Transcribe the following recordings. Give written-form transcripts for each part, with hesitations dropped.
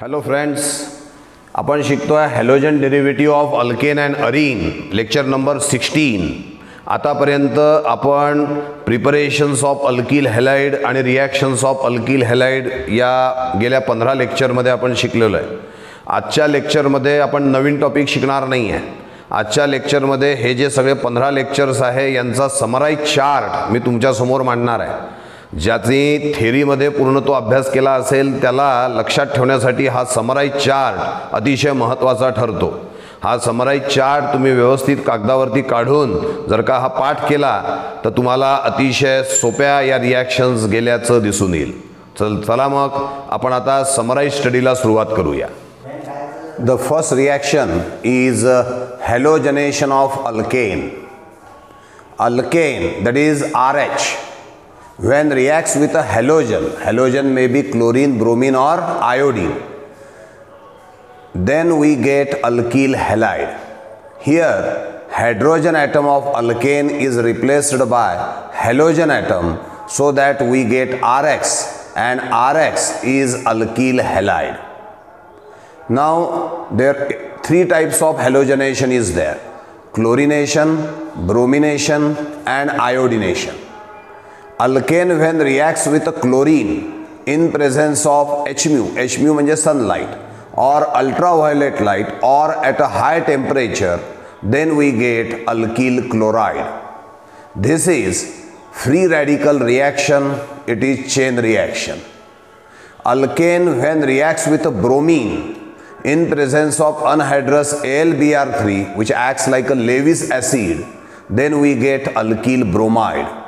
Hello friends, आपण शिकतोय halogen derivative of alkane and Areen, lecture number 16. आतापर्यंत आपण प्रिपरेशन्स ऑफ अल्किल हॅलाइड आणि रिॲक्शन्स ऑफ अल्किल हॅलाइड या गेल्या 15 लेक्चरमध्ये आपण शिकलेलो आहे. आजच्या लेक्चरमध्ये आपण नवीन टॉपिक शिकणार नाही आहे. आजच्या लेक्चरमध्ये हे जे सगळे 15 लेक्चर्स आहे यांचा समराइज चार्ट मी तुमच्यासमोर मांडणार आहे. ज्याची थेरीमध्ये पूर्ण तो अभ्यास केला असेल त्याला लक्षात ठेवण्यासाठी हा समराइज चार्ट अतिशय महत्त्वाचा ठरतो. हा समराइज चार्ट तुम्ही व्यवस्थित कागदावरती काढून जर का हा पाठ केला तर तुम्हाला अतिशय सोप्या या रिॲक्शन्स गेल्याचं दिसून येईल. चला मग आपण आता समराइज स्टडीला सुरुवात करूया. The first reaction is halogenation of alkane. Alkane that is RH when reacts with a halogen may be chlorine, bromine or iodine, then we get alkyl halide. Here hydrogen atom of alkane is replaced by halogen atom so that we get RX, and RX is alkyl halide. Now there are 3 types of halogenation is there: chlorination, bromination and iodination. Alkane when reacts with a chlorine in presence of Hmu म्हणजे sunlight or ultraviolet light or at a high temperature, then we get alkyl chloride. This is free radical reaction, it is chain reaction. Alkane when reacts with a bromine in presence of anhydrous AlBr3 which acts like a Lewis acid, then we get alkyl bromide.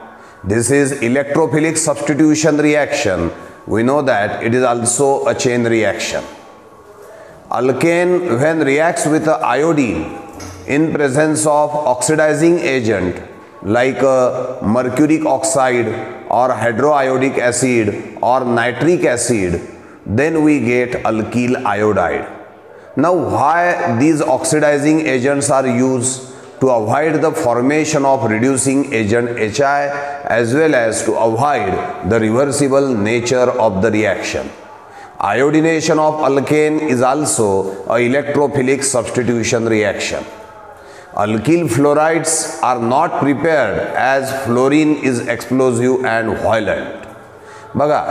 This is electrophilic substitution reaction. We know that it is also a chain reaction. Alkane when reacts with iodine in presence of oxidizing agent like mercuric oxide or hydroiodic acid or nitric acid, then we get alkyl iodide. Now why these oxidizing agents are used? To avoid the formation of reducing agent HI as well as to avoid the reversible nature of the reaction. Iodination of alkane is also a electrophilic substitution reaction. Alkyl fluorides are not prepared as fluorine is explosive and violent. बघा,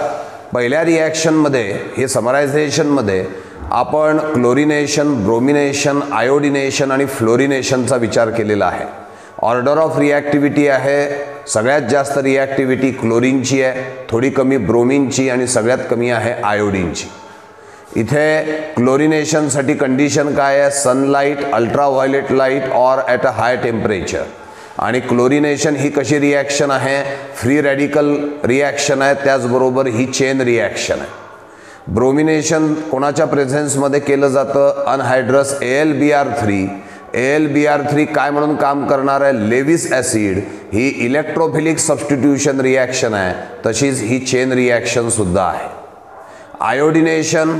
पहिल्या रिॲक्शनमध्ये हे समरायझेशनमध्ये आपण chlorination, bromination, iodination आणि फ्लोरिनेशनचा विचार केलेला आहे. Order of रिॲक्टिव्हिटी आहे, सगळ्यात जास्त रिॲक्टिव्हिटी क्लोरीनची आहे, थोडी कमी ब्रोमिनची आणि सगळ्यात कमी आहे आयोडीनची. इथे क्लोरिनेशनसाठी कंडिशन काय आहे? Sunlight, ultraviolet light or at a high temperature. आणि क्लोरिनेशन ही कशी रिॲक्शन आहे? फ्री रॅडिकल रिॲक्शन आहे, त्याचबरोबर ही चेन रिॲक्शन आहे. ब्रोमिनेशन कोणाच्या प्रेझेन्समध्ये केलं जातं? अनहायड्रस AlBr3. AlBr3 काय म्हणून काम करणार आहे? Lewis acid. ही इलेक्ट्रोफिलिक सबस्टिट्यूशन रिॲक्शन आहे, तशीच ही चेन रिॲक्शन सुद्धा आहे. Iodination,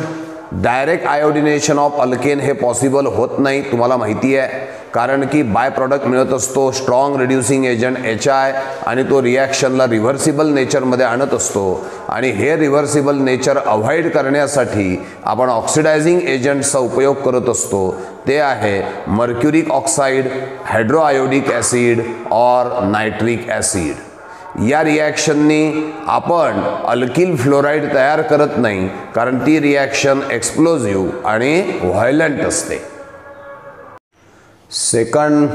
direct iodination of alkane हे पॉसिबल होत नाही, तुम्हाला माहिती आहे, कारण की बाय प्रॉडक्ट मिळत असतो स्ट्रॉंग रिड्युसिंग एजंट HI आणि तो रिॲक्शनला रिव्हर्सिबल नेचरमध्ये आणत असतो. आणि हे रिव्हर्सिबल नेचर अवॉइड करण्यासाठी आपण ऑक्सिडायझिंग एजंट्सचा उपयोग करत असतो. ते आहे मर्क्युरिक ऑक्साईड, हायड्रोआयोडिक ॲसिड और नायट्रिक ॲसिड. या रिॲक्शननी आपण अल्किल फ्लोराईड तयार करत नाही, कारण ती रिॲक्शन एक्सप्लोजिव्ह आणि व्हायलंट असते. Second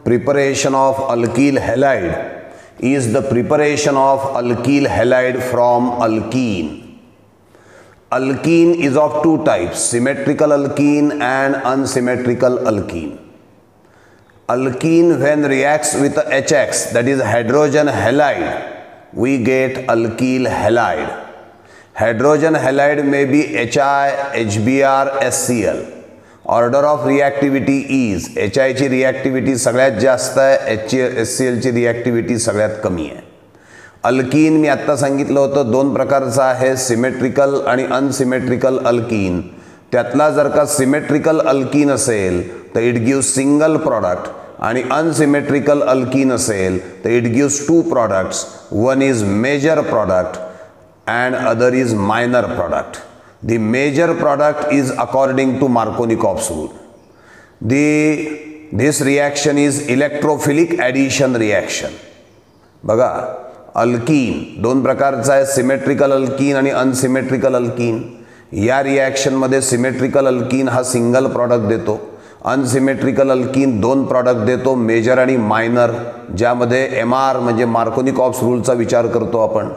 preparation of alkyl halide is the preparation of alkyl halide from alkene. Alkene is of 2 types: symmetrical alkene and unsymmetrical alkene. Alkene when reacts with HX, that is hydrogen halide, we get alkyl halide. Hydrogen halide may be HI, HBr, HCl. Order of reactivity is HI ची रिॲक्टिव्हिटी सगळ्यात जास्त आहे, HCl ची रिॲक्टिव्हिटी सगळ्यात कमी आहे. Alkyne मी आत्ता सांगितलं होतं 2 प्रकारचा आहे, सिमेट्रिकल आणि अनसिमेट्रिकल अल्कीन. त्यातला जर का सिमेट्रिकल अल्कीन असेल तर इट गिव्स सिंगल प्रॉडक्ट, आणि अनसिमेट्रिकल अल्कीन असेल तर it gives 2 products. One is major product and other is minor product. The major product is according to Markovnikov's rule. This reaction is electrophilic addition reaction. बघा, alkene दोन प्रकारचा आहे, symmetrical alkene आणि unsymmetrical alkene. या रिॲक्शनमध्ये symmetrical alkene हा single product देतो, unsymmetrical alkene दोन प्रॉडक्ट देतो, मेजर आणि मायनर, ज्यामध्ये MR म्हणजे मार्कोनिकॉव्स रूलचा विचार करतो आपण.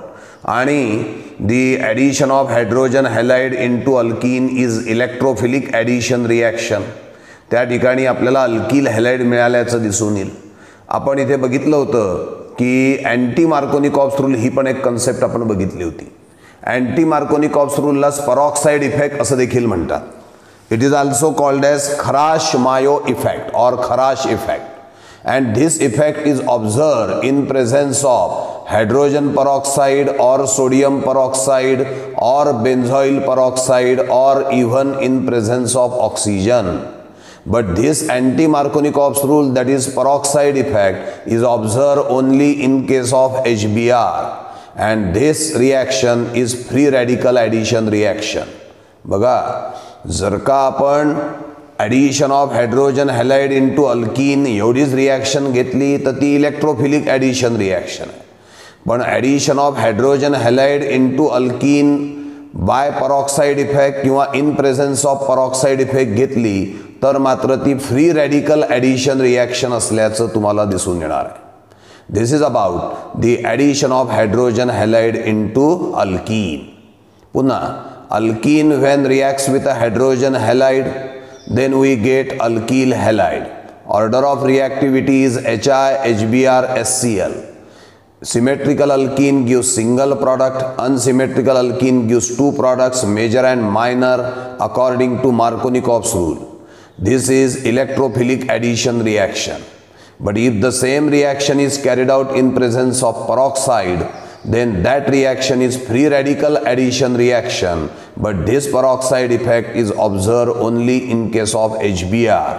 आणि the addition of hydrogen halide into alkene is electrophilic addition reaction. त्या ठिकाणी आपल्याला अल्कील हॅलाइड मिळाल्याचं दिसून येईल. आपण इथे बघितलं होतं की अँटी मार्कोनिकॉव्स रूल ही पण एक कन्सेप्ट आपण बघितली होती. अँटी मार्कोनिकॉव्स रूलला परॉक्साइड इफेक्ट असं देखील म्हणतात. It is also called as Kharasch Mayo effect और Kharasch effect. and this effect is observed in presence of hydrogen peroxide or sodium peroxide or benzoyl peroxide or even in presence of oxygen. But this anti-Markovnikov's rule, that is peroxide effect, is observed only in case of HBr, and this reaction is free radical addition reaction. बघा, जर का आपण addition of hydrogen halide into alkene एवढीच reaction घेतली तर ती electrophilic addition reaction आहे. पण addition of hydrogen halide into alkene by peroxide effect किंवा in presence of peroxide effect घेतली तर मात्र ती फ्री रॅडिकल ॲडिशन रिॲक्शन असल्याचं तुम्हाला दिसून येणार आहे. This is about the addition of hydrogen halide into alkene. पुन्हा alkene when reacts with a hydrogen halide, then we get alkyl halide. Order of reactivity is HI, HBr, HCl. Symmetrical alkene gives single product, unsymmetrical alkene gives two products, major and minor, according to Markovnikov's rule. This is electrophilic addition reaction. But if the same reaction is carried out in presence of peroxide, then that reaction is free radical addition reaction, but this peroxide effect is observed only in case of HBr,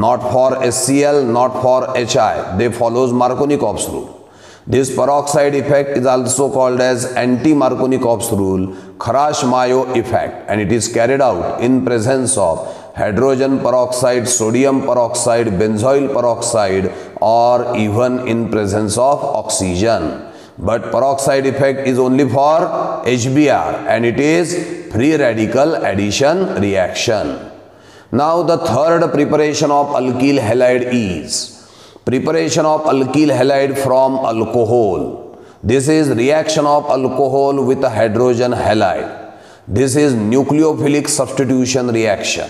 not for HCl, not for HI. They follows Markovnikov's rule. This peroxide effect is also called as anti-Markovnikov's rule, Kharash-Mayo effect, and it is carried out in presence of hydrogen peroxide, sodium peroxide, benzoyl peroxide, or even in presence of oxygen. But peroxide effect is only for HBr, and it is free radical addition reaction. Now the third preparation of alkyl halide is preparation of alkyl halide from alcohol. This is reaction of alcohol with a hydrogen halide. This is nucleophilic substitution reaction.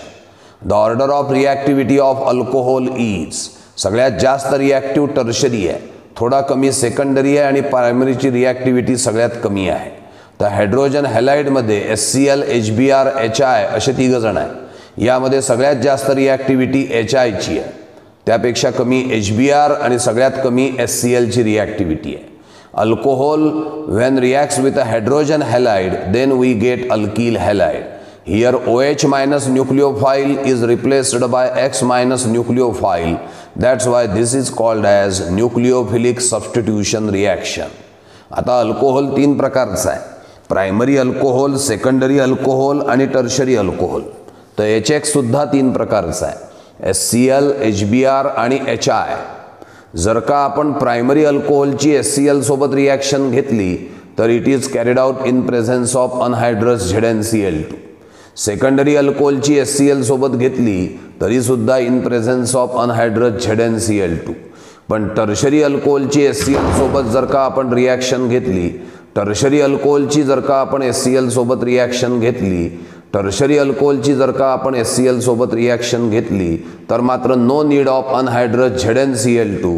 The order of reactivity of alcohol is सगळ्यात जास्त reactive tertiary आहे, थोडा कमी secondary आहे आणि प्रायमरीची रिॲक्टिव्हिटी सगळ्यात कमी आहे. तर हायड्रोजन हॅलाइडमध्ये HCl, HBr, HI असे तिघ जण आहेत. यामध्ये सगळ्यात जास्त रिॲक्टिव्हिटी HIची आहे, त्यापेक्षा कमी HBr आणि सगळ्यात कमी HClची रिॲक्टिव्हिटी आहे. Alcohol when reacts with a hydrogen halide then we get alkyl halide. Here OH minus nucleophile is replaced by X minus nucleophile. That's why this is called as nucleophilic substitution reaction. आता alcohol तीन प्रकारचा आहे, primary alcohol, secondary alcohol आणि tertiary alcohol. तर HX सुद्धा तीन प्रकारचा आहे, HCl, HBr आणि HI. जर का आपण प्रायमरी अल्कोहोलची HCl सोबत रिॲक्शन घेतली तर it is carried out in presence of anhydrous ZnCl2. Secondary अल्कोहोलची HCl सोबत घेतली तरी सुद्धा in presence of anhydrous ZnCl2. पण टर्शरी अल्कोहोलची HCl सोबत जर का आपण रिॲक्शन घेतली, टर्शरी अल्कोहोलची जर का आपण HCl सोबत रिॲक्शन घेतली, टर्शरी अल्कोहोलची जर का आपण HCl सोबत रिॲक्शन घेतली तर मात्र no need of anhydrous ZnCl2.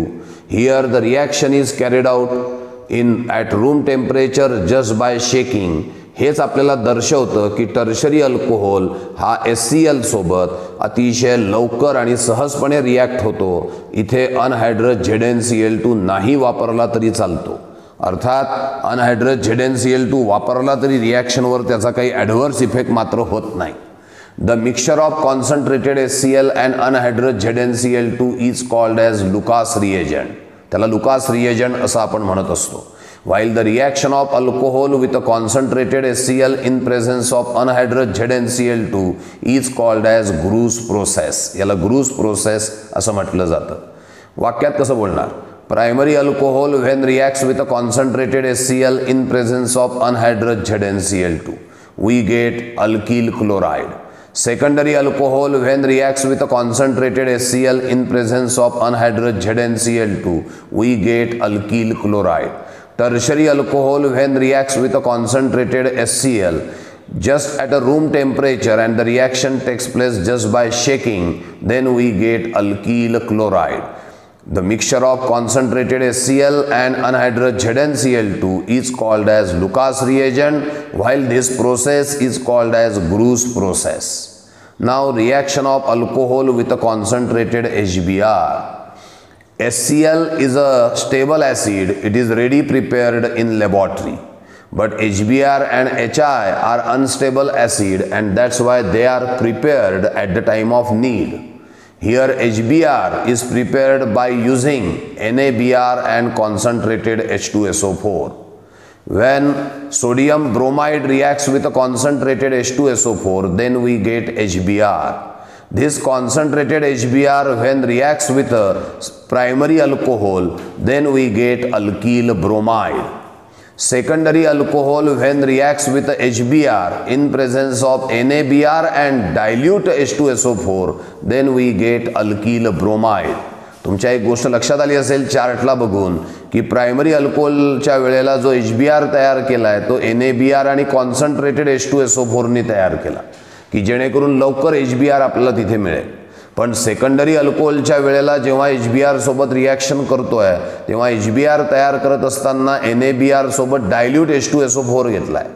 Here the reaction is carried out in at room temperature just by shaking. हेच आपल्याला दर्शवतं की टर्शरी अल्कोहोल हा HCl सोबत अतिशय लवकर आणि सहजपणे रिॲक्ट होतो. इथे अनहायड्रस ZnCl2 नाही वापरला तरी चालतो. अर्थात अनहायड्रस ZnCl2 वापरला तरी रिॲक्शनवर त्याचा काही ॲडव्हर्स इफेक्ट मात्र होत नाही. The mixture of concentrated HCl and anhydrous ZnCl2 is called as Lucas reagent. त्याला लुकास रिएजंट असं आपण म्हणत असतो. while the reaction of alcohol with a concentrated HCl in presence of anhydrous ZnCl2 is called as Gruce process. याला Gruce process असं म्हटलं जातं. वाक्यात कसं बोलणार? Primary alcohol when reacts with a concentrated HCl in presence of anhydrous ZnCl2, we get alkyl chloride. Secondary alcohol when reacts with a concentrated HCl in presence of anhydrous ZnCl2, we get alkyl chloride. Tertiary alcohol when reacts with a concentrated HCl just at a room temperature and the reaction takes place just by shaking, then we get alkyl chloride. The mixture of concentrated HCl and anhydrous ZnCl2 is called as Lucas reagent, while this process is called as Gruce process. Now reaction of alcohol with a concentrated HBr. HCl is a stable acid. It is ready prepared in laboratory. But HBr and HI are unstable acid, and that's why they are prepared at the time of need. Here HBr is prepared by using NaBr and concentrated H2SO4. When sodium bromide reacts with a concentrated H2SO4, then we get HBr. This concentrated HBr when reacts with a primary alcohol, then we get alkyl bromide. Secondary alcohol when reacts with a HBr in presence of NaBr and dilute H2SO4, then we get alkyl bromide. तुमच्या एक गोष्ट लक्षात आली असेल चार्टला बघून की primary अल्कोहोलच्या वेळेला जो HBr तयार केलाय तो NaBr आणि कॉन्सन्ट्रेटेड H2SO4 ने तयार केला की जेणेकरून लवकर HBr आपल्याला तिथे मिळेल. पण सेकंडरी अल्कोहोलच्या वेळेला जेव्हा HBr सोबत रिॲक्शन करतोय तेव्हा HBr तयार करत असताना NaBr सोबत डायल्यूट H2SO4 घेतलाय.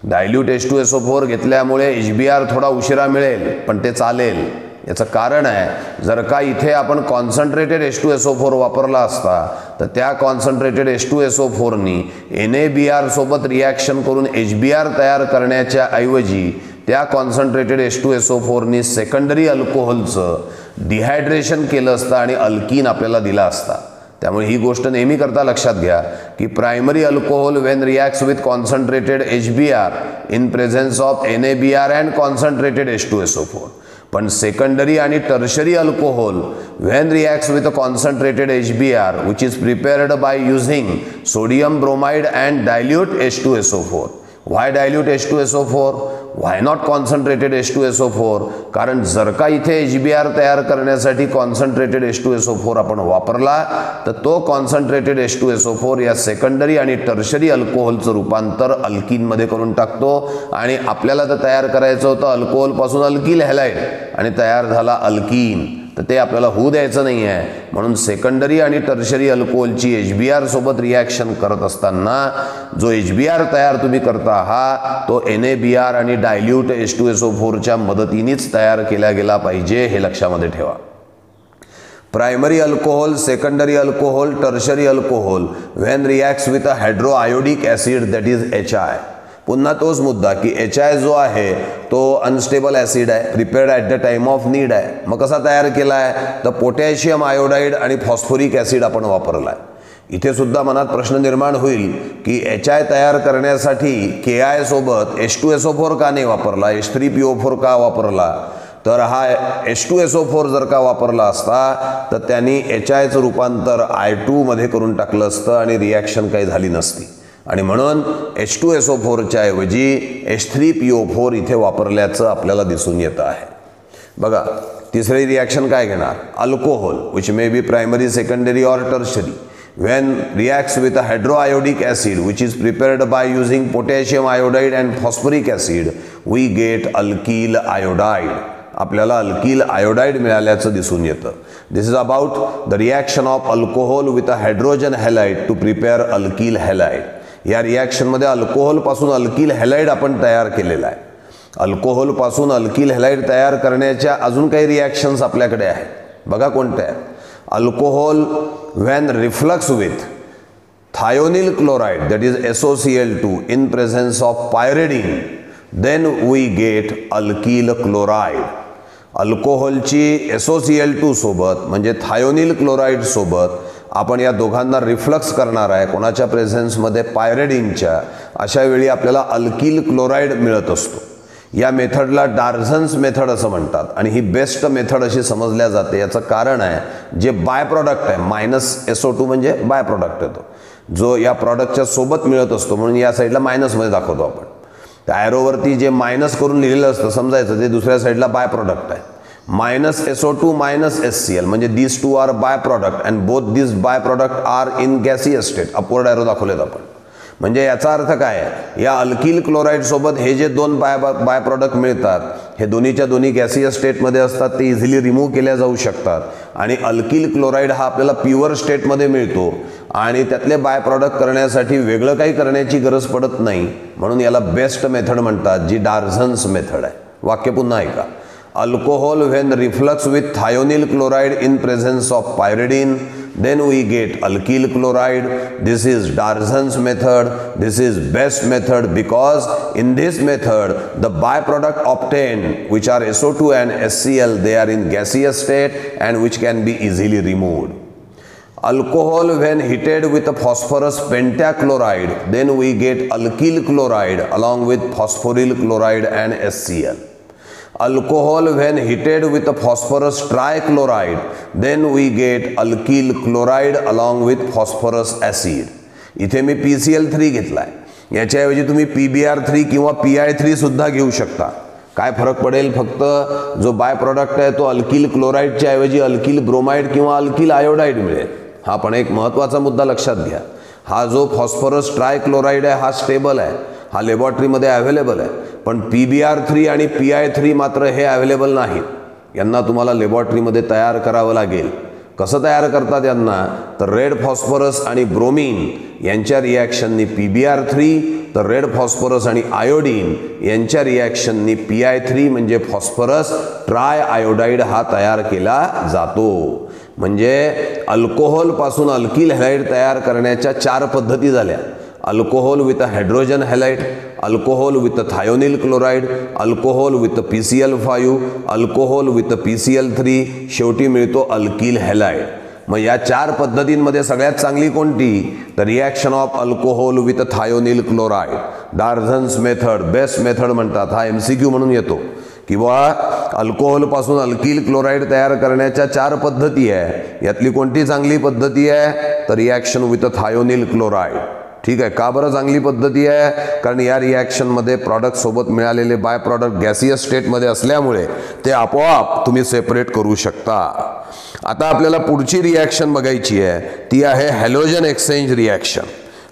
डायल्यूट H2SO4 घेतल्यामुळे HBr थोडा उशिरा मिळेल पण ते चालेल. याचं कारण आहे जर का इथे आपण कॉन्सन्ट्रेटेड H2SO4 वापरला असता तर त्या कॉन्सन्ट्रेटेड H2SO4 नी NaBr सोबत रिॲक्शन करून HBr तयार करण्याच्या ऐवजी त्या कॉन्सन्ट्रेटेड H2SO4 नी सेकंडरी अल्कोहोलचं डिहायड्रेशन केलं असतं आणि अल्कीन आपल्याला दिला असता. त्यामुळे ही गोष्ट नेहमी करता लक्षात घ्या की primary alcohol when reacts with concentrated HBr in presence of NaBr and concentrated H2SO4. पण सेकंडरी आणि tertiary alcohol when reacts with a concentrated HBr which is prepared by using sodium bromide and dilute H2SO4. Why dilute H2SO4? Why not concentrated H2SO4? कारण जर का इथे HBr तयार करण्यासाठी concentrated H2SO4 आपण वापरला तर तो कॉन्सन्ट्रेटेड H2SO4 या सेकंडरी आणि टर्शरी अल्कोहोलचं रूपांतर अल्कीनमध्ये करून टाकतो आणि आपल्याला तर तयार करायचं होतं अल्कोहोलपासून अल्किल हॅलाइड आणि तयार झाला अल्कीन. तर ते आपल्याला होऊ द्यायचं नाही आहे. म्हणून सेकंडरी आणि टर्शरी अल्कोहोलची HBr सोबत रिॲक्शन करत असताना जो HBr तयार तुम्ही करता हा तो NaBr आणि डायल्यूट H2SO4च्या मदतीनेच तयार केला गेला पाहिजे हे लक्षामध्ये ठेवा. Primary alcohol, secondary alcohol, tertiary alcohol when reacts with a hydroiodic acid that is HI. पुन्हा तोच मुद्दा की HI जो आहे तो अनस्टेबल ॲसिड आहे, prepared at the time of need आहे. मग कसा तयार केला आहे तर पोटॅशियम आयोडाईड आणि फॉस्फोरिक ॲसिड आपण वापरला आहे. इथे सुद्धा मनात प्रश्न निर्माण होईल की HI तयार करण्यासाठी KI सोबत H2SO4 का नाही वापरला, H3PO4 का वापरला. तर हा H2SO4 जर का वापरला असता तर त्यांनी HIचं रूपांतर I2 मध्ये करून टाकलं असतं आणि रिॲक्शन काही झाली नसती. आणि म्हणून H2SO4च्या ऐवजी H3PO4 इथे वापरल्याचं आपल्याला दिसून येतं आहे. बघा तिसरी रिॲक्शन काय घेणार? Alcohol which may be primary, secondary और tertiary when reacts with a hydroiodic acid which is prepared by using potassium iodide and phosphoric acid we get alkyl iodide. आपल्याला अल्कील आयोडाईड मिळाल्याचं दिसून येतं. This is about the reaction of alcohol with a hydrogen halide to prepare alkyl halide. या रिॲक्शनमध्ये अल्कोहोलपासून alkyl halide आपण तयार केलेला आहे. अल्कोहोलपासून अल्कील हॅलाइड तयार करण्याच्या अजून काही रिॲक्शन्स आपल्याकडे आहेत. बघा कोणत्या आहेत? Alcohol when reflux with thionyl chloride that is SOCl2 in presence of pyridine then we get alkyl chloride. अल्कोहोलची SOCl2 सोबत म्हणजे थायोनिल क्लोराइड सोबत आपण या दोघांना रिफ्लक्स करणार आहे कोणाच्या प्रेझेन्समध्ये, पायरिडीनच्या. अशा वेळी आपल्याला अल्किल क्लोराईड मिळत असतो. या मेथडला डार्झन्स मेथड असं म्हणतात आणि ही बेस्ट मेथड अशी समजल्या जाते. याचं कारण आहे जे बाय प्रॉडक्ट आहे -SO2 म्हणजे बाय प्रॉडक्ट येतो जो या प्रॉडक्टच्या सोबत मिळत असतो, म्हणून या साईडला मायनसमध्ये दाखवतो आपण. त्या ॲरोवरती जे मायनस करून लिहिलेलं असतं समजायचं ते दुसऱ्या साईडला बाय प्रॉडक्ट आहे. -SO2 -HCl म्हणजे these two are bye product and both this by product are in gaseous state. Upward arrow दाखवलेत आपण. म्हणजे याचा अर्थ काय आहे, या अल्किल क्लोराईड सोबत हे जे दोन बाय प्रॉडक्ट मिळतात हे दोन्हीच्या दोन्ही गॅसियस स्टेटमध्ये असतात, ते इझिली रिमूव्ह केल्या जाऊ शकतात. आणि अल्किल क्लोराईड हा आपल्याला प्युअर स्टेटमध्ये मिळतो आणि त्यातले बाय प्रॉडक्ट करण्यासाठी वेगळं काही करण्याची गरज पडत नाही, म्हणून याला बेस्ट मेथड म्हणतात जी डार्झन्स मेथड आहे. वाक्य पुन्हा ऐका. Alcohol when reflux with thionyl chloride in presence of pyridine, then we get alkyl chloride. This is Darzan's method. This is best method because in this method the byproduct obtained, which are SO2 and HCl, they are in gaseous state and which can be easily removed. Alcohol when heated with a phosphorus pentachloride, then we get alkyl chloride along with phosphoryl chloride and HCl. Alcohol when heated with a phosphorus trichloride, then we get alkyl chloride along with phosphorus acid. इथे मी PCl3 घेतलाय, याच्याऐवजी तुम्ही PBr3 किंवा PI3 सुद्धा घेऊ शकता. काय फरक पडेल, फक्त जो बाय प्रॉडक्ट आहे तो अल्किल क्लोराईडच्या ऐवजी अल्किल ब्रोमाइड किंवा अल्किल आयोडाईड मिळेल. हा पण एक महत्त्वाचा मुद्दा लक्षात घ्या. हा जो फॉस्फरस ट्रायक्लोराईड आहे हा स्टेबल आहे, हा लॅबोरेटरीमध्ये अवेलेबल आहे. पण PBr3 आणि PI3 मात्र हे अवेलेबल नाहीत. यांना तुम्हाला लॅबोरेटरीमध्ये तयार करावं लागेल. कसं तयार करतात यांना, तर रेड फॉस्फरस आणि ब्रोमीन यांच्या रिॲक्शननी PBr3, तर रेड फॉस्फरस आणि आयोडीन यांच्या रिॲक्शननी PI3 म्हणजे फॉस्फरस ट्राय आयोडाईड हा तयार केला जातो. म्हणजे अल्कोहोलपासून अल्किल हॅलाइड तयार करण्याच्या 4 पद्धती झाल्या. Alcohol with a hydrogen halide, alcohol with a thionyl chloride, alcohol with PCl5, alcohol with PCl3, शेवटी मिळतो अल्किल हॅलाइड. मग या 4 पद्धतींमध्ये सगळ्यात चांगली कोणती, तर reaction of alcohol with thionyl chloride. Darzens method best method म्हणतात. हा MCQ म्हणून येतो किंवा अल्कोहोलपासून अल्किल क्लोराईड तयार करण्याच्या 4 पद्धती आहे, यातली कोणती चांगली पद्धती आहे, तर रिॲक्शन विथ थायोनिल क्लोराईड. ठीक आहे. का बरं चांगली पद्धती आहे, कारण या रिॲक्शनमध्ये प्रॉडक्ट सोबत मिळालेले बाय प्रॉडक्ट गॅसियस स्टेटमध्ये असल्यामुळे ते आपोआप तुम्ही सेपरेट करू शकता. आता आपल्याला पुढची रिॲक्शन बघायची आहे, ती आहे हॅलोजन एक्सचेंज रिॲक्शन.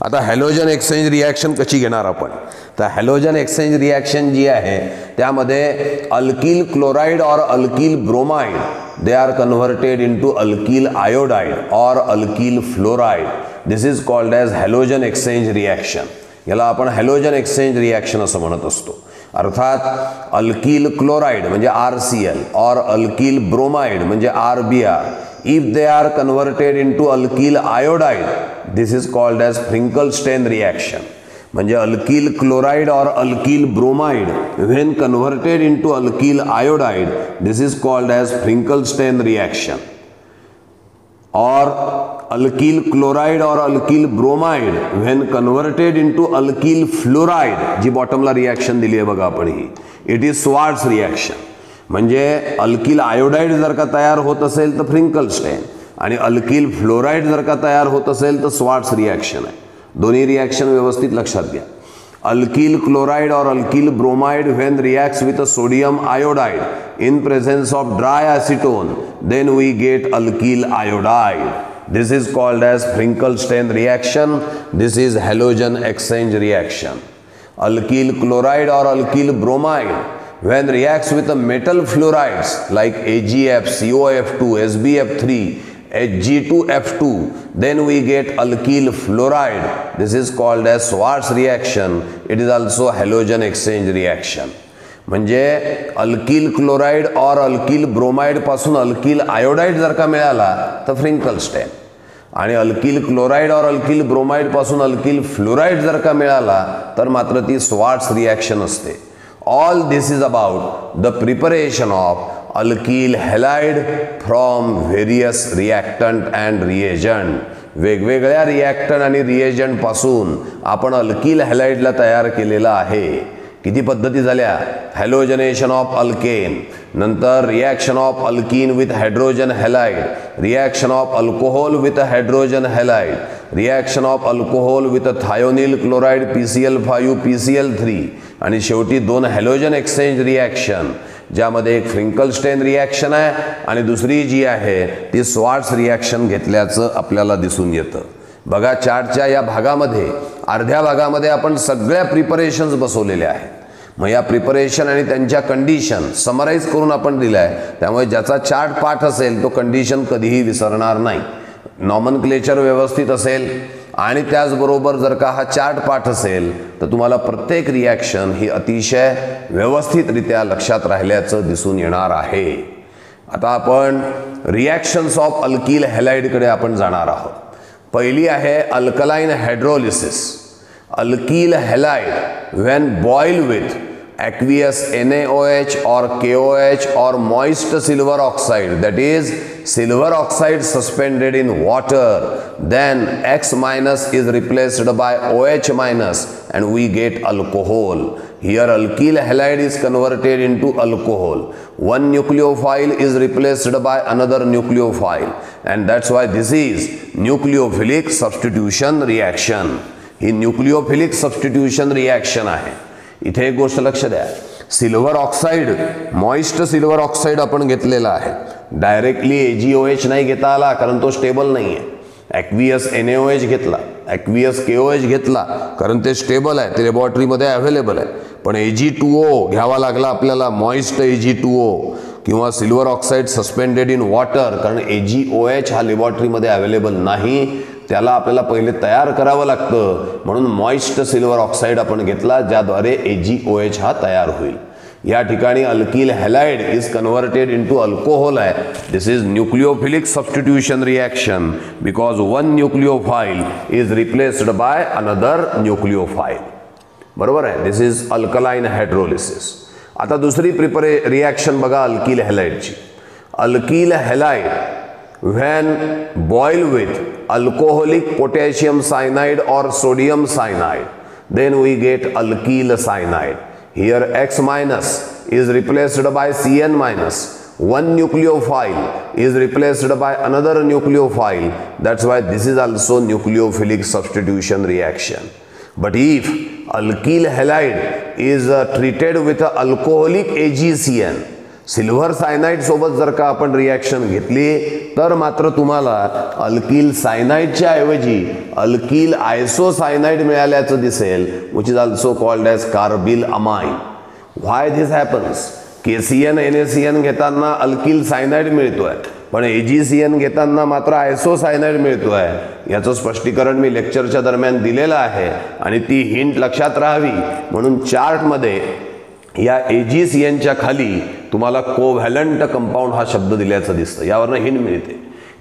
आता हॅलोजन एक्सचेंज रिॲक्शन कशी घेणार आपण, तर हॅलोजन एक्सचेंज रिॲक्शन जी आहे त्यामध्ये अल्किल क्लोराईड और alkyl bromide they are converted into alkyl iodide or alkyl fluoride. This is called as halogen exchange reaction. याला आपण हॅलोजन एक्सचेंज रिॲक्शन असं म्हणत असतो. अर्थात अल्किल क्लोराईड म्हणजे RCl और अल्किल ब्रोमाइड म्हणजे RBr, if they are converted into alkyl iodide, this is called as Finkelstein reaction. म्हणजे अल्किल क्लोराइड और alkyl bromide when converted into alkyl iodide, this is called as Finkelstein reaction. और alkyl chloride और alkyl bromide when converted into alkyl fluoride, जी बॉटमला reaction दिली आहे बघा आपण ही, इट इज स्वार्ट्स रिॲक्शन. म्हणजे अल्किल आयोडाईड जर का तयार होत असेल तर फ्रिंकलस्टेन आणि अल्किल फ्लोराइड जर का तयार होत असेल तर स्वार्ट्स रिॲक्शन आहे. दोन्ही रिॲक्शन व्यवस्थित लक्षात घ्या. अल्किल क्लोराइड और alkyl bromide when reacts with sodium iodide in presence of dry acetone, then we get alkyl iodide. This is called as Finkelstein reaction. This is halogen exchange reaction. Alkyl chloride और alkyl bromide when reacts with the metal fluorides like AgF, COF2, SbF3, Hg2F2, then we get alkyl fluoride. This is called as Schwarz reaction. It is also halogen exchange reaction. म्हणजे alkyl chloride और alkyl bromide पासून alkyl iodide जर का मिळाला तर फ्रिंकलस्टेन, आणि alkyl chloride और alkyl bromide पासून अल्किल फ्लोराइड जर का मिळाला तर मात्र ती स्वार्ट्स रिॲक्शन असते. All this is about the preparation of alkyl halide from various reactant and reagent. वेगवेगळ्या रिॲक्टंट आणि रिएजंट पासून आपण अल्किल हॅलाइडला तयार केलेला आहे. किती पद्धती झाल्या? हॅलोजनेशन ऑफ अल्केन, नंतर reaction of alkyne with hydrogen halide, reaction of alcohol with hydrogen halide, reaction of alcohol with thionyl chloride PCl5 PCl3 आणि शेवटी 2 हॅलोजन एक्सचेंज रिॲक्शन, ज्यामध्ये एक फ्रिंकलस्टेन रिॲक्शन आहे आणि दुसरी जी आहे ती स्वार्ट्स रिॲक्शन घेतल्याचं आपल्याला दिसून येतं. बघा चार्टच्या या भागामध्ये अर्ध्या भागामध्ये आपण सगळ्या प्रिपरेशन्स बसवलेल्या आहेत. मग या प्रिपरेशन आणि त्यांच्या कंडिशन समराईज करून आपण दिलाय, त्यामुळे ज्याचा चार्ट पाठ असेल तो कंडिशन कधीही विसरणार नाही. नॉमनक्लेचर व्यवस्थित असेल आणि त्याचबरोबर जर का हा चार्ट पाठ असेल तर तुम्हाला प्रत्येक रिॲक्शन ही अतिशय व्यवस्थितरित्या लक्षात राहिल्याचं दिसून येणार आहे. आता आपण रिॲक्शन्स ऑफ अल्किल हॅलाइडकडे आपण जाणार आहोत. पहिली आहे alkaline hydrolysis. Alkyl halide when boil with aqueous NaOH or KOH or moist silver oxide, that is silver oxide suspended in water, then X minus is replaced by OH minus and we get alcohol. Here alkyl halide is converted into alcohol. One nucleophile is replaced by another nucleophile and that's why this is nucleophilic substitution reaction. He nucleophilic substitution reaction आहे. इथे एक गोष्ट लक्ष द्या, silver oxide moist silver oxide आपण घेतलेला आहे. Directly AgOH नाही घेता आला कारण तो स्टेबल नाही आहे. ॲक्वियस NaOH घेतला, ॲक्वियस KOH घेतला कारण ते स्टेबल आहे, ते लॅबोरेटरीमध्ये अवेलेबल आहे. पण Ag2O घ्यावा लागला आपल्याला, मॉइस्ट Ag2O किंवा silver oxide suspended in water, कारण AgOH हा लॅबोरेटरीमध्ये अवेलेबल नाही, त्याला आपल्याला पहिले तयार करावं लागतं. म्हणून मॉइस्ट सिल्वर ऑक्साइड आपण घेतला, ज्याद्वारे AgOH हा तयार होईल. या ठिकाणी alkyl halide is converted into alcohol आहे. This is nucleophilic substitution reaction because one nucleophile is replaced by another nucleophile. बरोबर आहे. This is alkaline hydrolysis. आता दुसरी रिॲक्शन बघा अल्किल हॅलाइडची. Alkyl halide when boil with alcoholic potassium cyanide or sodium cyanide, then we get alkyl cyanide. Here X minus is replaced by Cn minus. One nucleophile is replaced by another nucleophile. That's why this is also nucleophilic substitution reaction. But if alkyl halide is treated with alcoholic AgCN, silver cyanide सोबत जर का आपण reaction घेतली तर मात्र तुम्हाला alkyl सायनाइडच्या ऐवजी alkyl isocyanide मिळाल्याचं दिसेल, which is also called as carbylamine. Why this happens? KCN NaCN घेताना अल्किल सायनाइड मिळतोय, पण AgCN घेताना मात्र आयसोसायनाइड मिळतोय. याचं स्पष्टीकरण मी लेक्चरच्या दरम्यान दिलेलं आहे आणि ती हिंट लक्षात राहावी म्हणून चार्टमध्ये या AgCNच्या खाली तुम्हाला कोव्हॅलंट कंपाऊंड हा शब्द दिल्याचं दिसतं. यावरनं हिंट मिळते.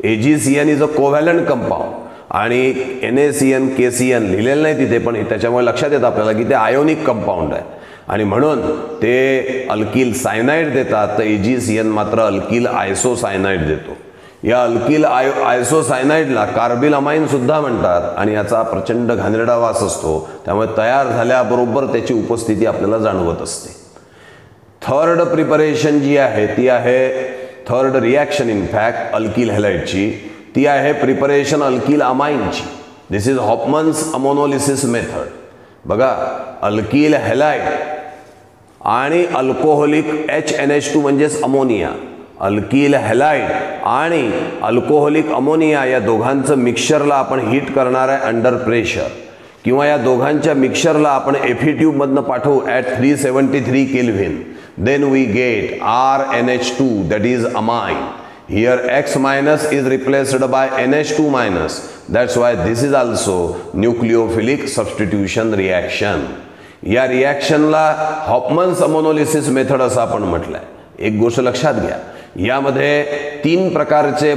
AgCN is a covalent compound आणि NaCN KCN लिहिलेलं नाही तिथे, पण त्याच्यामुळे लक्षात येतं आपल्याला की ते आयोनिक कंपाऊंड आहे आणि म्हणून ते अल्किल सायनाइड देतात, तर AgCN मात्र अल्किल आयसोसायनाइड देतो. या अल्किल आयसोसायनाइडला कार्बिल अमाइन सुद्धा म्हणतात आणि याचा प्रचंड घाणेरडा वास असतो, त्यामुळे तयार झाल्याबरोबर त्याची उपस्थिती आपल्याला जाणवत असते. थर्ड प्रिपरेशन जी आहे ती आहे, third reaction in fact alkyl हॅलाइडची, ती आहे प्रिपरेशन अल्किल अमाइनची. This is Hofmann's ammonolysis method. बघा अल्किल हॅलाइड आणि अल्कोहोलिक HNH2 म्हणजेच अमोनिया, अल्किल हॅलाइड आणि अल्कोहोलिक अमोनिया या दोघांचं मिक्सचरला आपण हीट करणार आहे अंडर प्रेशर, किंवा या दोघांच्या मिक्सचरला आपण FE ट्यूबमधनं पाठवू at 373 kelvin. then we get RNH2, that is amine. Here X minus is replaced by NH2 minus. That's why this is also nucleophilic substitution reaction. या रिॲक्शनला हॉफमन्स अमोनोलिसिस मेथड असं आपण म्हटलंय. एक गोष्ट लक्षात घ्या, यामध्ये 3 प्रकारचे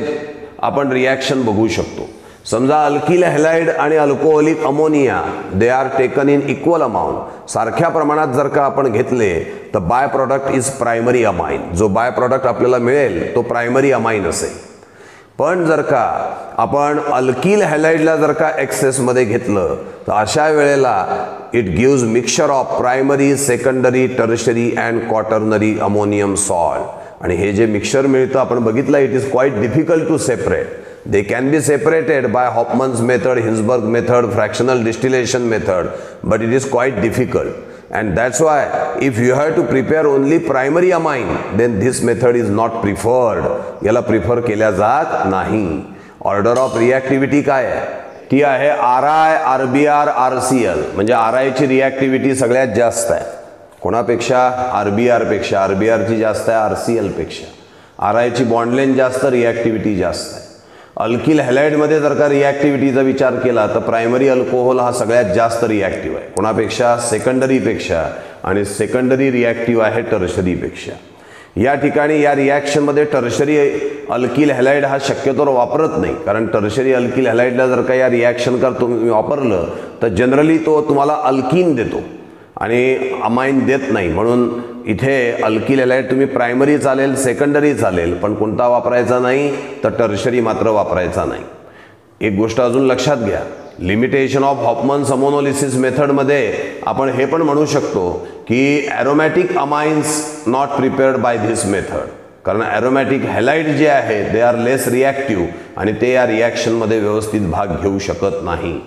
आपण रिॲक्शन बघू शकतो. समजा अल्किल हॅलाइड आणि alcoholic ammonia they are taken in equal amount, सारख्या प्रमाणात जर का आपण घेतले तर bye product is primary amine, जो बाय प्रॉडक्ट आपल्याला मिळेल तो प्रायमरी अमाइन असेल. पण जर का आपण अल्किल हॅलाइडला जर का एक्सेसमध्ये घेतलं तर अशा वेळेला it gives mixture of primary, secondary, tertiary and quaternary ammonium salt. आणि हे जे मिक्सचर मिळतं आपण बघितलं, it is quite difficult to separate. They can be separated by Hofmann's method, Hinsberg method, fractional distillation method, but it is quite difficult. And that's why if you have to prepare only primary amine, then this method is not preferred. याला prefer केल्या जात नाही. Order of रिॲक्टिव्हिटी काय आहे? ती आहे RI, RBr, RCl. म्हणजे RI ची रिॲक्टिव्हिटी सगळ्यात जास्त आहे. कोणापेक्षा? RBr पेक्षा. RBr ची जास्त आहे RCl पेक्षा. RI ची बॉन्ड लेंथ जास्त, रिॲक्टिव्हिटी जास्त आहे. अल्किल हॅलाइडमध्ये जर का रिॲक्टिव्हिटीचा विचार केला तर प्रायमरी अल्कोहोल हा सगळ्यात जास्त रिॲक्टिव्ह आहे. कोणापेक्षा? सेकंडरीपेक्षा. आणि सेकंडरी रिॲक्टिव्ह आहे टर्शरीपेक्षा. या ठिकाणी या रिॲक्शनमध्ये टर्शरी अल्किल हॅलाइड हा शक्यतोवर वापरत नाही, कारण टर्शरी अल्किल हॅलाइडला जर का या रिॲक्शन कर तुम्ही वापरलं तर जनरली तो तुम्हाला अल्कीन देतो आणि अमाइन देत नाही. म्हणून इथे अल्किल हॅलाइड तुम्ही प्रायमरी चालेल, सेकंडरी चालेल, पण कोणता वापरायचा नाही तर टर्शरी मात्र वापरायचा नाही. एक गोष्ट अजून लक्षात घ्या, लिमिटेशन ऑफ हॉफमन्स अमोनोलिसिस मेथडमध्ये आपण हे पण म्हणू शकतो की aromatic amines not prepared by this method, कारण ॲरोमॅटिक हॅलाइड जे आहे दे आर लेस रिॲक्टिव्ह आणि ते या रिॲक्शनमध्ये व्यवस्थित भाग घेऊ शकत नाही.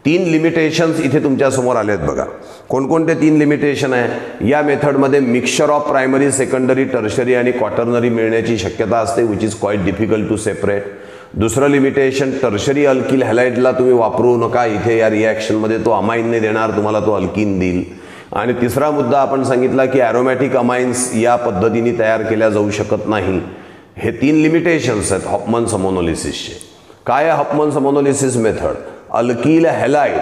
3 लिमिटेशन्स इथे तुमच्यासमोर आलेत बघा. कोणकोणते 3 लिमिटेशन आहे? या मेथडमध्ये mixture of primary, secondary, tertiary आणि क्वाटर्नरी मिळण्याची शक्यता असते, which is quite difficult to separate. दुसरं लिमिटेशन, टर्शरी अल्किल हॅलाइडला तुम्ही वापरू नका, इथे या रिॲक्शनमध्ये तो अमाइन नाही देणार, तुम्हाला तो अल्कीन देईल. आणि तिसरा मुद्दा आपण सांगितला की ॲरोमॅटिक अमाइन्स या पद्धतीने तयार केल्या जाऊ शकत नाही. हे 3 लिमिटेशन्स आहेत हॉफमन्स अमोनोलिसिसचे. काय आहे Hofmann's ammonolysis method? Alkyl halide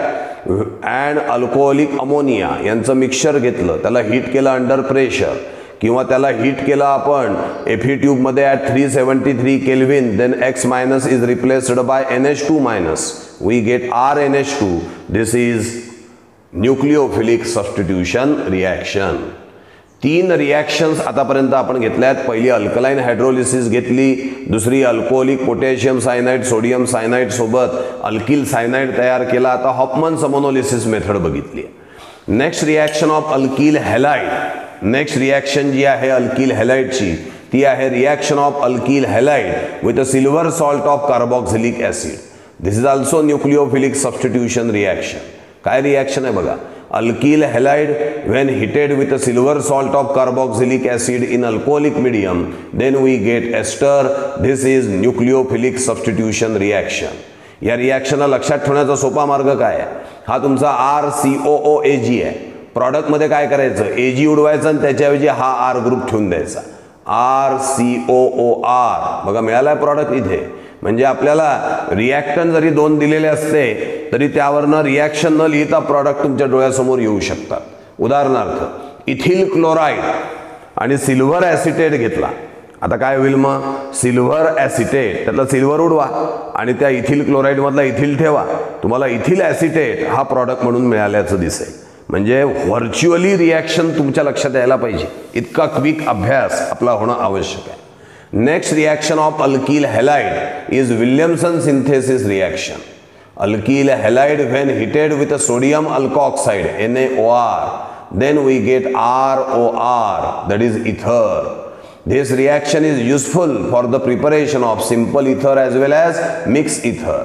and alcoholic ammonia यांचं मिक्सचर घेतलं, त्याला हीट केलं अंडर प्रेशर, किंवा त्याला हीट केलं आपण एफई ट्यूबमध्ये at 373 kelvin, then X minus is replaced by NH2 minus, we get RNH2. This is nucleophilic substitution reaction. 3 reactions आतापर्यंत आपण घेतल्यात. पहिली अल्कलाइन हायड्रोलिसिस घेतली, दुसरी alcoholic potassium cyanide, sodium cyanide सोबत अल्किल सायनाइड तयार केला. आता हॉफमन्स अमोनोलिसिस मेथड बघितली. Next reaction of alkyl halide, next reaction जी आहे अल्किल हॅलाइडची ती आहे reaction of alkyl halide with a silver salt of carboxylic acid. This is also nucleophilic substitution reaction. काय रिॲक्शन आहे बघा? Alkyl halide when heated with a silver salt of carboxylic acid in alcoholic medium, then we get ester. This is nucleophilic substitution reaction. या रिॲक्शनला लक्षात ठेवण्याचा सोपा मार्ग काय आहे? हा तुमचा RCOOAG आहे. प्रॉडक्टमध्ये काय करायचं? AG उडवायचं आणि त्याच्याऐवजी हा R ग्रुप ठेवून द्यायचा. RCOOR बघा मिळाला आहे प्रॉडक्ट इथे. म्हणजे आपल्याला रिॲक्टन जरी 2 दिलेले असते तरी त्यावरनं रिॲक्शन न लिहिता प्रॉडक्ट तुमच्या डोळ्यासमोर येऊ शकतात. उदाहरणार्थ इथिल क्लोराईड आणि सिल्वर ॲसिटेट घेतला. आता काय होईल मग? सिल्वर ॲसिटेट, त्यातला सिल्वर उडवा आणि त्या इथिल क्लोराईडमधला इथिल ठेवा, तुम्हाला इथिल ॲसिटेट हा प्रॉडक्ट म्हणून मिळाल्याचं दिसेल. म्हणजे व्हर्च्युअली रिॲक्शन तुमच्या लक्षात यायला पाहिजे, इतका क्विक अभ्यास आपला होणं आवश्यक आहे. Next reaction of alkyl halide is Williamson synthesis reaction. Alkyl halide when heated with a sodium alkoxide NaOR, then we get ROR, that is ether. This reaction is useful for the preparation of simple ether as well as mixed ether.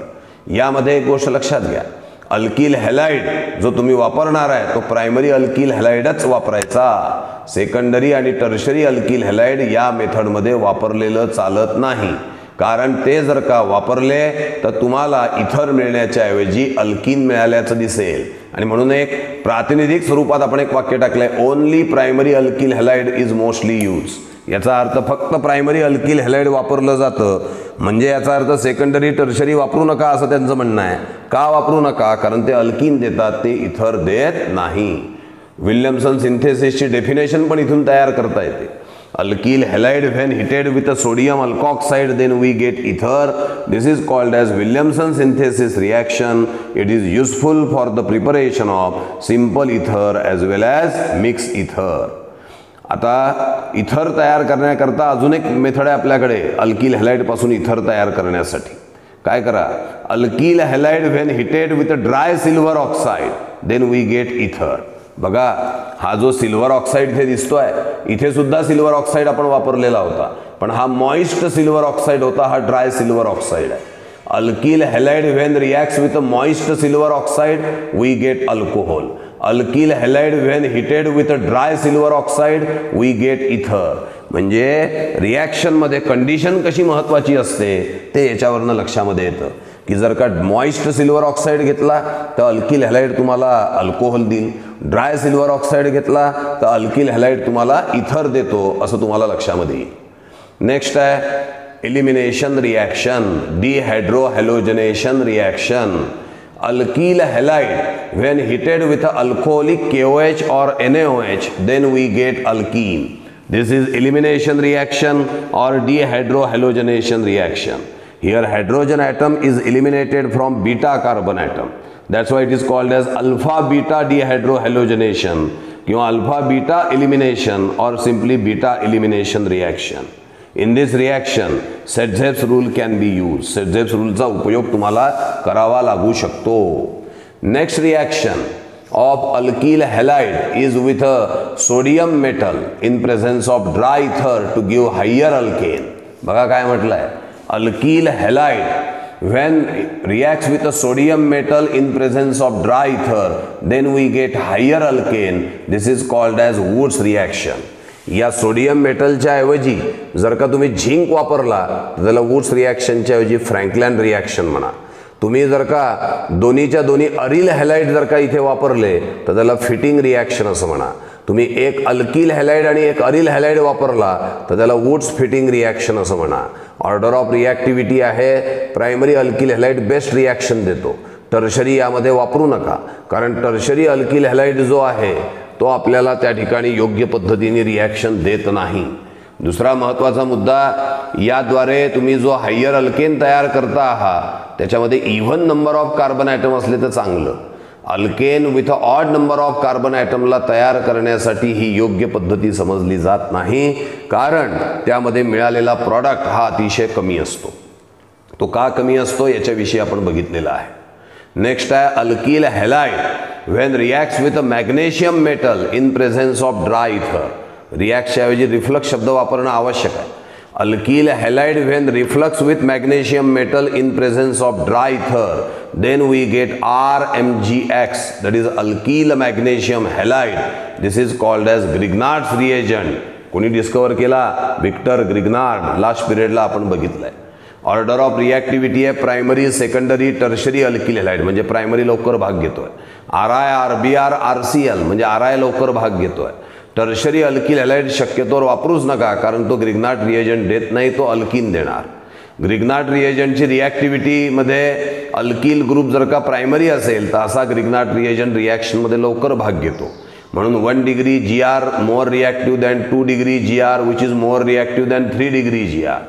यामध्ये एक गोष्ट लक्षात घ्या, alkyl halide जो तुम्ही वापरणार आहे तो प्रायमरी अल्किल हॅलाइडच वापरायचा. सेकंडरी आणि टर्शरी अल्किल हॅलाइड या मेथडमध्ये वापरलेलं चालत नाही, कारण ते जर का वापरले तर तुम्हाला इथर मिळण्याच्या ऐवजी अल्किन मिळाल्याचं दिसेल. आणि म्हणून एक प्रातिनिधिक स्वरूपात आपण एक वाक्य टाकलंय, only primary alkyl halide is mostly use. याचा अर्थ फक्त प्रायमरी अल्किल हॅलाइड वापरलं जातं, म्हणजे याचा अर्थ सेकंडरी टर्शरी वापरू नका असं त्यांचं म्हणणं आहे. का वापरू नका? कारण ते अल्किन देतात, ते इथर देत नाही. विल्यमसन सिंथेसिसची डेफिनेशन पण इथून तयार करता येते. Alkyl halide when heated with a sodium alkoxide, then we get ether. This is called as Williamson synthesis reaction. It is useful for the preparation of simple ether as well as mixed ether. आता इथर तयार करण्याकरता अजून एक method आहे आपल्याकडे alkyl halide पासून इथर तयार करण्यासाठी. काय करा, alkyl halide when heated with dry silver oxide then we get ether. बघा हा जो सिल्वर ऑक्साइड इथे दिसतोय, इथे सुद्धा सिल्वर ऑक्साइड आपण वापरलेला होता, पण हा मॉइस्ट सिल्वर ऑक्साइड होता, हा ड्राय सिल्वर ऑक्साइड आहे. Alkyl halide when reacts with moist silver oxide we get alcohol. Alkyl halide when heated with dry silver oxide we get ether. म्हणजे रिॲक्शन मध्ये कंडिशन कशी महत्वाची असते ते याच्यावरनं लक्षामध्ये येतं की जर का मॉइस्ट सिल्वर ऑक्साइड घेतला तर अल्किल हॅलाइड तुम्हाला अल्कोहोल देईल, ड्राय सिल्वर ऑक्साइड घेतला तर अल्किल हॅलाइड तुम्हाला इथर देतो, असं तुम्हाला लक्षामध्ये येईल. नेक्स्ट आहे elimination reaction, dehydrohalogenation reaction. Alkyl halide when heated with alcoholic KOH or NaOH then we get alkene. This is elimination reaction or dehydrohalogenation reaction. Here hydrogen atom is eliminated from beta carbon atom. That's why it is called as alpha beta dehydrohalogenation or alpha beta elimination or simply beta elimination reaction. In this reaction Sedgwick's rule can be used. Sedgwick's rule चा उपयोग तुम्हाला करावा लागू शकतो. Next reaction of alkyl halide is with a sodium metal in presence of dry ether to give higher alkane. बघा काय म्हटलंय, alkyl halide when reacts with a sodium metal in presence of dry ether then we get higher alkane. This is called as Woods reaction. या sodium मेटलच्या ऐवजी जर का तुम्ही zinc वापरला तर त्याला वुड्स रिॲक्शनच्या ऐवजी फ्रँकलँड रिॲक्शन म्हणा. तुम्ही जर का दोन्हीच्या दोन्ही अरिल हॅलाइड जर का इथे वापरले तर त्याला फिटिंग रिॲक्शन असं म्हणा. तुम्ही एक अल्किल हॅलाइड आणि एक अरिल हॅलाइड वापरला तर त्याला वुड्स फिटिंग रिॲक्शन असं म्हणा. ऑर्डर ऑफ रिॲक्टिव्हिटी आहे, primary alkyl halide best reaction देतो. टर्शरी यामध्ये वापरू नका, कारण टर्शरी अल्किल हॅलाइड जो आहे तो आपल्याला त्या ठिकाणी योग्य पद्धतीने रिॲक्शन देत नाही. दुसरा महत्त्वाचा मुद्दा, याद्वारे तुम्ही जो हायर अल्केन तयार करता आहात त्याच्यामध्ये even number of carbon atom असले तर चांगलं. Alkane with a odd number of carbon ॲटमला तयार करण्यासाठी ही योग्य पद्धती समजली जात नाही, कारण त्यामध्ये मिळालेला प्रॉडक्ट हा अतिशय कमी असतो. तो का कमी असतो याच्याविषयी आपण बघितलेला आहे. नेक्स्ट आहे alkyl halide when reacts with a magnesium metal in presence of dry ether. रिॲक्टच्या ऐवजी रिफ्लक्स शब्द वापरणं आवश्यक आहे. Alkyl halide when reflux with magnesium metal in presence of dry ether then we get RMgX, that is alkyl magnesium halide. This is called as Grignard's reagent. कोणी डिस्कवर केला? Victor Grignard. Last पिरियडला आपण बघितलंय. Order of रिॲक्टिव्हिटी आहे primary, secondary, tertiary alkyl halide म्हणजे primary लवकर भाग घेतोय. RI, RBr, RCl म्हणजे RI लवकर भाग घेतोय. टर्शरी अल्किल हॅलाइड शक्यतोवर वापरूच नका, कारण तो ग्रिग्नार्ड रिएजंट देत नाही, तो अल्किन देणार. ग्रिग्नार्ड रिएजंटची रिॲक्टिव्हिटीमध्ये अल्किल ग्रुप जर का प्रायमरी असेल तर असा ग्रिग्नार्ड रिएजंट रिॲक्शनमध्ये लवकर भाग घेतो. म्हणून 1 degree GR more reactive than 2 degree GR which is more reactive than 3 degree GR.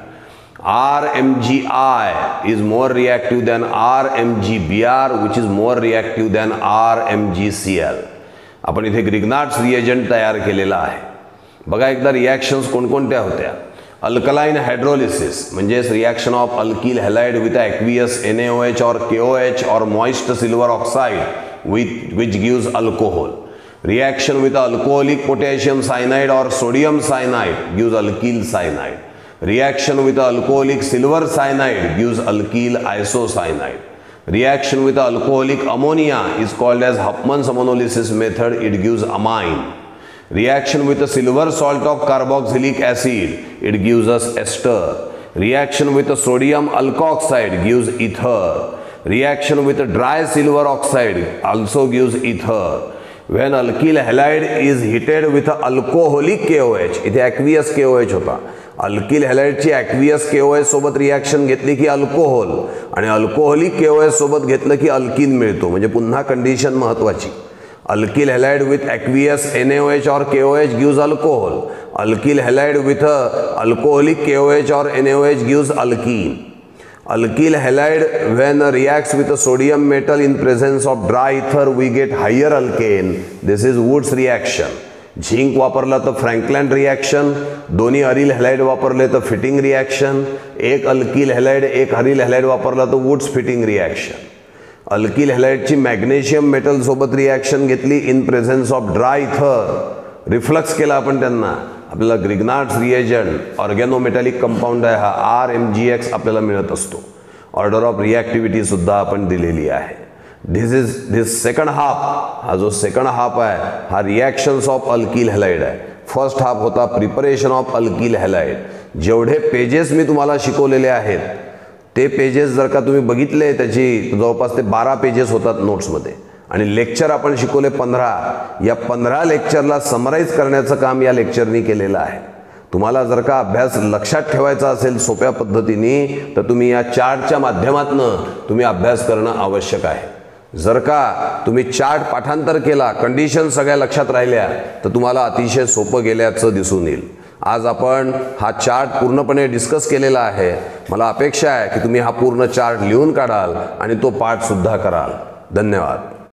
RMgI is more reactive than RMgBr which is more reactive than RMgCl. आपण इथे ग्रिग्नार्ड्स रिएजंट तयार केलेला आहे. बघा एकदा रिॲक्शन्स कोणकोणत्या होत्या. अल्कलाइन हायड्रोलिसिस म्हणजेच reaction of alkyl halide with aqueous NaOH or KOH or moist silver oxide which gives alcohol. Reaction with alcoholic potassium cyanide or sodium cyanide gives alkyl cyanide. Reaction with alcoholic silver cyanide gives alkyl isocyanide. Reaction with alcoholic ammonia is called as Huffman's ammonolysis method. It gives amine. Reaction with the silver salt of carboxylic acid, it gives us ester. Reaction with the sodium alkoxide gives ether. Reaction with the dry silver oxide also gives ether. When alkyl halide is heated with a alcoholic KOH, इथे aqueous KOH होता. Alkyl हॅलाइडची aqueous KOH सोबत reaction घेतली की alcohol, आणि alcoholic KOH सोबत घेतलं की alkene मिळतो. म्हणजे पुन्हा कंडिशन महत्त्वाची. Alkyl halide with aqueous NaOH or KOH gives alcohol. Alkyl halide with a alcoholic KOH or NaOH gives alkene. Alkyl halide when reacts with a sodium metal in presence of dry ether we get higher alkane. This is Woods reaction. Zinc वापरला तर Frankland reaction, दोन्ही aryl halide वापरले तर Fittig reaction, एक alkyl halide एक aryl halide वापरला तर Woods Fittig reaction. Alkyl हॅलाइडची मॅग्नेशियम मेटल सोबत रिॲक्शन घेतली in presence of dry ether, reflux केला आपण त्यांना, आपल्याला ग्रिग्नार्ड्स रिएजंट ऑर्गॅनोमेटॅलिक कंपाऊंड आहे हा RMgX आपल्याला मिळत असतो. ऑर्डर ऑफ रिॲक्टिव्हिटी सुद्धा आपण दिलेली आहे. दिस सेकंड हाफ, हा जो सेकंड हाफ आहे हा रिॲक्शन्स ऑफ अल्किल हॅलाइड आहे. फर्स्ट हाफ होता प्रिपरेशन ऑफ अल्किल हॅलाइड. जेवढे पेजेस मी तुम्हाला शिकवलेले आहेत ते पेजेस जर का तुम्ही बघितले, त्याची जवळपास ते 12 पेजेस होतात नोट्समध्ये, आणि लेक्चर आपण शिकवले 15. या 15 लेक्चरला समराईज करण्याचं काम या लेक्चरनी केलेलं आहे. तुम्हाला जर का अभ्यास लक्षात ठेवायचा असेल सोप्या पद्धतीने तर तुम्ही या चार्टच्या माध्यमातून तुम्ही अभ्यास करणं आवश्यक आहे. जर का तुम्ही चार्ट पाठांतर केला, कंडिशन सगळ्या लक्षात राहिल्या तर तुम्हाला अतिशय सोपं गेल्याचं दिसून येईल. आज आपण हा चार्ट पूर्णपणे डिस्कस केलेला आहे. मला अपेक्षा आहे की तुम्ही हा पूर्ण चार्ट लिहून काढाल आणि तो पाठ सुद्धा कराल. धन्यवाद.